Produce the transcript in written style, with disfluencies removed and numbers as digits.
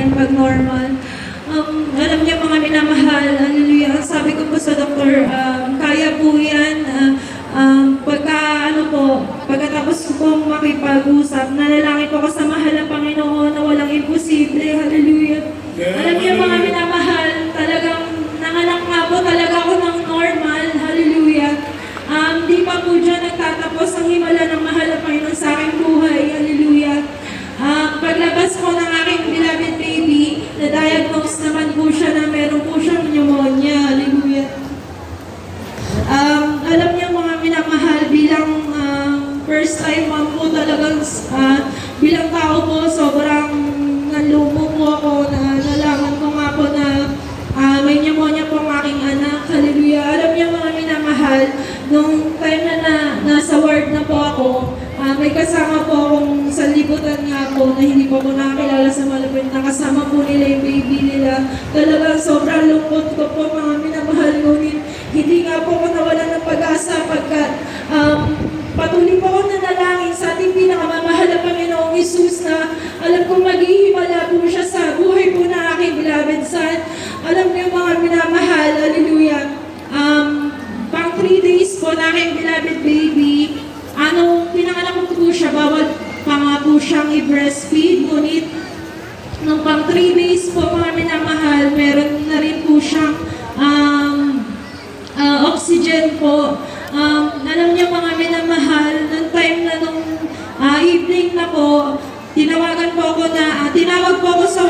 tayong pag-normal. Alam niyo mga minamahal, hallelujah, sabi ko po sa doktor, kaya po yan. Pagkatapos ko pong makipag-usap, nanalangin po ako sa mahal ng Panginoon na walang imposible, hallelujah. Alam niyo mga minamahal, talagang nanganak nga po talaga ako ng normal, hallelujah. Di pa po dyan nagtatapos ang himala ng mahal ng Panginoon sa aking buhay, hallelujah. Paglabas ko ng aking beloved baby, na-diagnose naman po siya na meron po siyang pneumonia, hallelujah. Alam niyo mga minamahal, bilang first time mom po talagang bilang tao po, sobrang nanlumo po ako na nalaman ko nga po na may pneumonia po ang aking anak, hallelujah. Alam niyo mga minamahal, nung time na nasa ward na po ako, may kasama po akong sa libutan nga po na hindi po ako nakakilala sa malapit, nakasama po nila yung baby nila. Talagang sobrang lungkot ko po mga minamahal, ngunit hindi nga po ako nawalan ng pag-asa pagkat patuloy po ako nanalangin sa ating pinakamamahal na Panginoong Hesus na alam kong maghihimala po siya sa buhay po na aking beloved son. Alam niyo mga minamahal, hallelujah, pang 3 days po na aking beloved baby, pinanganak ko po siya, bawal pa nga po siyang i-breastfeed, ngunit nung pang 3 days po mga minamahal, meron na rin po siyang oxygen po. Alam niyo mga minamahal, nung time na nung evening na po, tinawag po ako sa